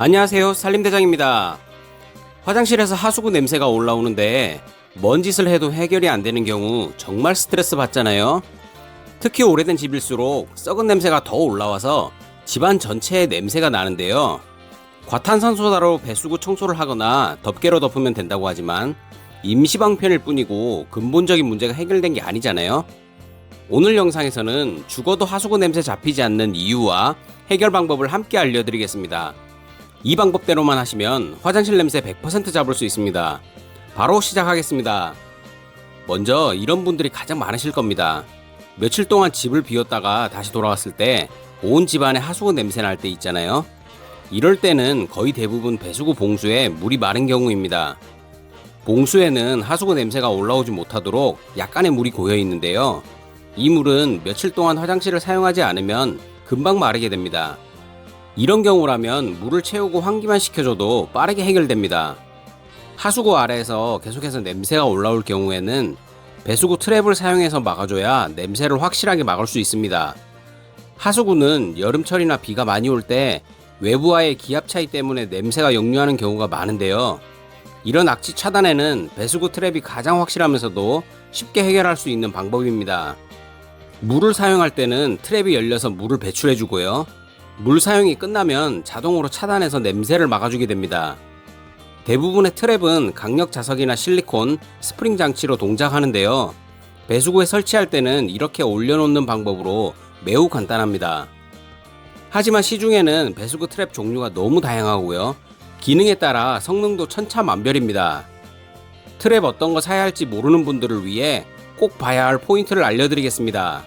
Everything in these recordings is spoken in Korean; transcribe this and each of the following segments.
안녕하세요, 살림대장입니다. 화장실에서 하수구 냄새가 올라오는데 뭔 짓을 해도 해결이 안 되는 경우 정말 스트레스 받잖아요. 특히 오래된 집일수록 썩은 냄새가 더 올라와서 집안 전체에 냄새가 나는데요. 과탄산소다로 배수구 청소를 하거나 덮개로 덮으면 된다고 하지만 임시 방편일 뿐이고 근본적인 문제가 해결된 게 아니잖아요. 오늘 영상에서는 죽어도 하수구 냄새 잡히지 않는 이유와 해결 방법을 함께 알려드리겠습니다. 이 방법대로만 하시면 화장실 냄새 100% 잡을 수 있습니다. 바로 시작하겠습니다. 먼저 이런 분들이 가장 많으실 겁니다. 며칠 동안 집을 비웠다가 다시 돌아왔을 때 온 집안에 하수구 냄새 날 때 있잖아요. 이럴 때는 거의 대부분 배수구 봉수에 물이 마른 경우입니다. 봉수에는 하수구 냄새가 올라오지 못하도록 약간의 물이 고여 있는데요. 이 물은 며칠 동안 화장실을 사용하지 않으면 금방 마르게 됩니다. 이런 경우라면 물을 채우고 환기만 시켜줘도 빠르게 해결됩니다. 하수구 아래에서 계속해서 냄새가 올라올 경우에는 배수구 트랩을 사용해서 막아줘야 냄새를 확실하게 막을 수 있습니다. 하수구는 여름철이나 비가 많이 올 때 외부와의 기압 차이 때문에 냄새가 역류하는 경우가 많은데요. 이런 악취 차단에는 배수구 트랩이 가장 확실하면서도 쉽게 해결할 수 있는 방법입니다. 물을 사용할 때는 트랩이 열려서 물을 배출해주고요. 물 사용이 끝나면 자동으로 차단해서 냄새를 막아주게 됩니다. 대부분의 트랩은 강력 자석이나 실리콘, 스프링 장치로 동작하는데요. 배수구에 설치할 때는 이렇게 올려놓는 방법으로 매우 간단합니다. 하지만 시중에는 배수구 트랩 종류가 너무 다양하고요. 기능에 따라 성능도 천차만별입니다. 트랩 어떤 거 사야 할지 모르는 분들을 위해 꼭 봐야 할 포인트를 알려드리겠습니다.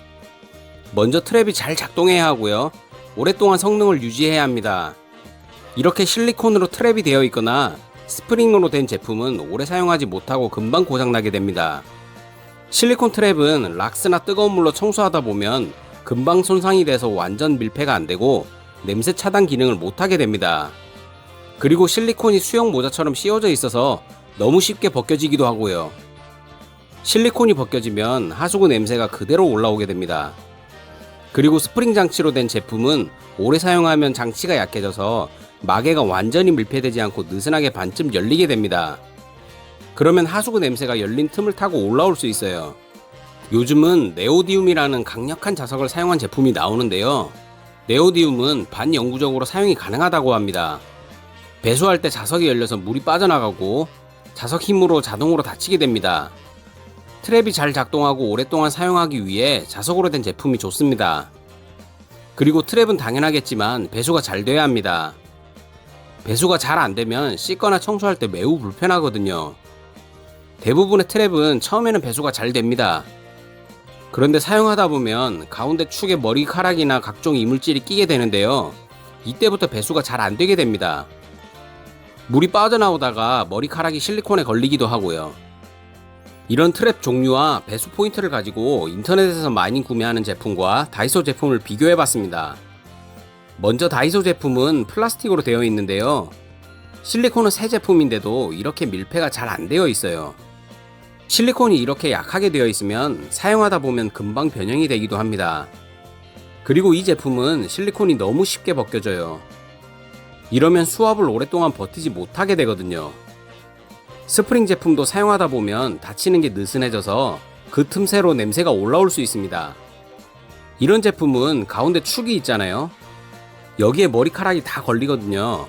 먼저 트랩이 잘 작동해야 하고요. 오랫동안 성능을 유지해야 합니다. 이렇게 실리콘으로 트랩이 되어 있거나 스프링으로 된 제품은 오래 사용하지 못하고 금방 고장나게 됩니다. 실리콘 트랩은 락스나 뜨거운 물로 청소하다 보면 금방 손상이 돼서 완전 밀폐가 안 되고 냄새 차단 기능을 못하게 됩니다. 그리고 실리콘이 수영 모자처럼 씌워져 있어서 너무 쉽게 벗겨지기도 하고요. 실리콘이 벗겨지면 하수구 냄새가 그대로 올라오게 됩니다. 그리고 스프링 장치로 된 제품은 오래 사용하면 장치가 약해져서 마개가 완전히 밀폐되지 않고 느슨하게 반쯤 열리게 됩니다. 그러면 하수구 냄새가 열린 틈을 타고 올라올 수 있어요. 요즘은 네오디움이라는 강력한 자석을 사용한 제품이 나오는데요. 네오디움은 반영구적으로 사용이 가능하다고 합니다. 배수할 때 자석이 열려서 물이 빠져나가고 자석 힘으로 자동으로 닫히게 됩니다. 트랩이 잘 작동하고 오랫동안 사용하기 위해 자석으로 된 제품이 좋습니다. 그리고 트랩은 당연하겠지만 배수가 잘 돼야 합니다. 배수가 잘 안 되면 씻거나 청소할 때 매우 불편하거든요. 대부분의 트랩은 처음에는 배수가 잘 됩니다. 그런데 사용하다 보면 가운데 축에 머리카락이나 각종 이물질이 끼게 되는데요. 이때부터 배수가 잘 안 되게 됩니다. 물이 빠져나오다가 머리카락이 실리콘에 걸리기도 하고요. 이런 트랩 종류와 배수 포인트를 가지고 인터넷에서 많이 구매하는 제품과 다이소 제품을 비교해 봤습니다. 먼저 다이소 제품은 플라스틱으로 되어 있는데요. 실리콘은 새 제품인데도 이렇게 밀폐가 잘 안 되어 있어요. 실리콘이 이렇게 약하게 되어 있으면 사용하다 보면 금방 변형이 되기도 합니다. 그리고 이 제품은 실리콘이 너무 쉽게 벗겨져요. 이러면 수압을 오랫동안 버티지 못하게 되거든요. 스프링 제품도 사용하다 보면 닫히는 게 느슨해져서 그 틈새로 냄새가 올라올 수 있습니다. 이런 제품은 가운데 축이 있잖아요. 여기에 머리카락이 다 걸리거든요.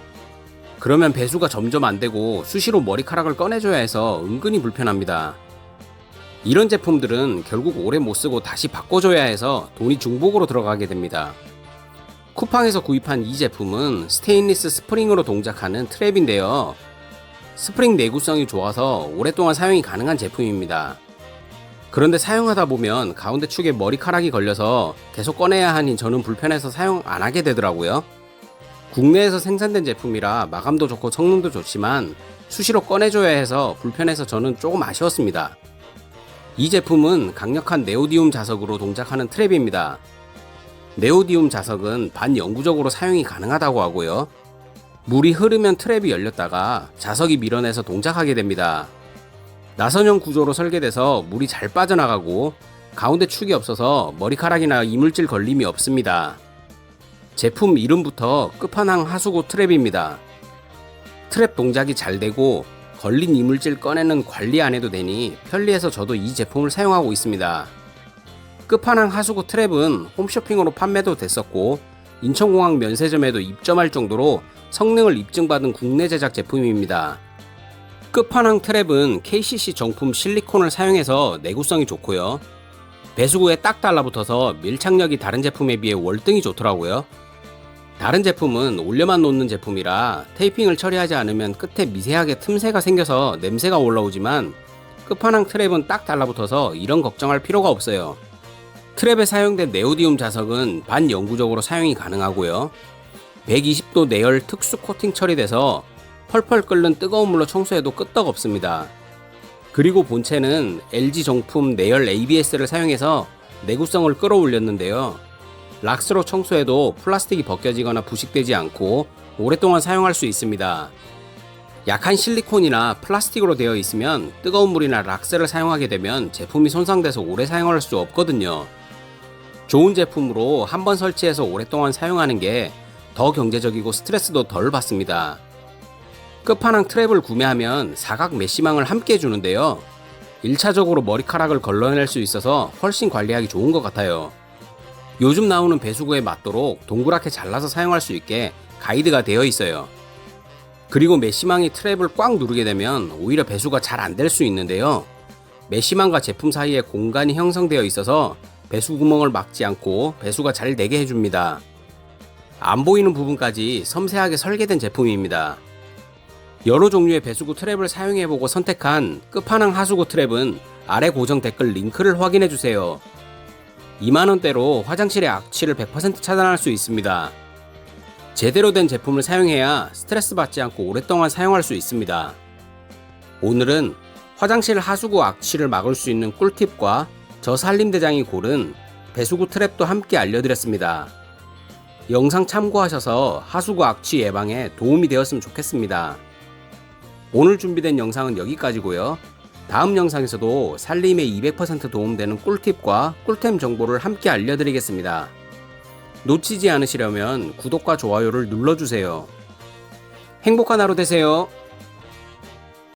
그러면 배수가 점점 안 되고 수시로 머리카락을 꺼내줘야 해서 은근히 불편합니다. 이런 제품들은 결국 오래 못 쓰고 다시 바꿔줘야 해서 돈이 중복으로 들어가게 됩니다. 쿠팡에서 구입한 이 제품은 스테인리스 스프링으로 동작하는 트랩인데요. 스프링 내구성이 좋아서 오랫동안 사용이 가능한 제품입니다. 그런데 사용하다 보면 가운데 축에 머리카락이 걸려서 계속 꺼내야 하니 저는 불편해서 사용 안 하게 되더라고요. 국내에서 생산된 제품이라 마감도 좋고 성능도 좋지만 수시로 꺼내줘야 해서 불편해서 저는 조금 아쉬웠습니다. 이 제품은 강력한 네오디움 자석으로 동작하는 트랩입니다. 네오디움 자석은 반영구적으로 사용이 가능하다고 하고요. 물이 흐르면 트랩이 열렸다가 자석이 밀어내서 동작하게 됩니다. 나선형 구조로 설계돼서 물이 잘 빠져나가고 가운데 축이 없어서 머리카락이나 이물질 걸림이 없습니다. 제품 이름부터 끝판왕 하수구 트랩입니다. 트랩 동작이 잘 되고 걸린 이물질 꺼내는 관리 안 해도 되니 편리해서 저도 이 제품을 사용하고 있습니다. 끝판왕 하수구 트랩은 홈쇼핑으로 판매도 됐었고 인천공항 면세점에도 입점할 정도로 성능을 입증받은 국내 제작 제품입니다. 끝판왕 트랩은 KCC 정품 실리콘을 사용해서 내구성이 좋고요. 배수구에 딱 달라붙어서 밀착력이 다른 제품에 비해 월등히 좋더라고요. 다른 제품은 올려만 놓는 제품이라 테이핑을 처리하지 않으면 끝에 미세하게 틈새가 생겨서 냄새가 올라오지만 끝판왕 트랩은 딱 달라붙어서 이런 걱정할 필요가 없어요. 트랩에 사용된 네오디움 자석은 반영구적으로 사용이 가능하고요. 120도 내열 특수 코팅 처리돼서 펄펄 끓는 뜨거운 물로 청소해도 끄떡없습니다. 그리고 본체는 LG 정품 내열 ABS를 사용해서 내구성을 끌어올렸는데요. 락스로 청소해도 플라스틱이 벗겨지거나 부식되지 않고 오랫동안 사용할 수 있습니다. 약한 실리콘이나 플라스틱으로 되어 있으면 뜨거운 물이나 락스를 사용하게 되면 제품이 손상돼서 오래 사용할 수 없거든요. 좋은 제품으로 한번 설치해서 오랫동안 사용하는 게 더 경제적이고 스트레스도 덜 받습니다. 끝판왕 트랩을 구매하면 사각 메쉬망을 함께 주는데요. 1차적으로 머리카락을 걸러낼 수 있어서 훨씬 관리하기 좋은 것 같아요. 요즘 나오는 배수구에 맞도록 동그랗게 잘라서 사용할 수 있게 가이드가 되어 있어요. 그리고 메쉬망이 트랩을 꽉 누르게 되면 오히려 배수가 잘 안 될 수 있는데요. 메쉬망과 제품 사이에 공간이 형성되어 있어서 배수 구멍을 막지 않고 배수가 잘 되게 해줍니다. 안 보이는 부분까지 섬세하게 설계된 제품입니다. 여러 종류의 배수구 트랩을 사용해보고 선택한 끝판왕 하수구 트랩은 아래 고정 댓글 링크를 확인해주세요. 2만원대로 화장실의 악취를 100% 차단할 수 있습니다. 제대로 된 제품을 사용해야 스트레스 받지 않고 오랫동안 사용할 수 있습니다. 오늘은 화장실 하수구 악취를 막을 수 있는 꿀팁과 저 산림대장이 고른 배수구 트랩도 함께 알려드렸습니다. 영상 참고하셔서 하수구 악취 예방에 도움이 되었으면 좋겠습니다. 오늘 준비된 영상은 여기까지고요. 다음 영상에서도 살림에 200% 도움되는 꿀팁과 꿀템 정보를 함께 알려드리겠습니다. 놓치지 않으시려면 구독과 좋아요를 눌러주세요. 행복한 하루 되세요.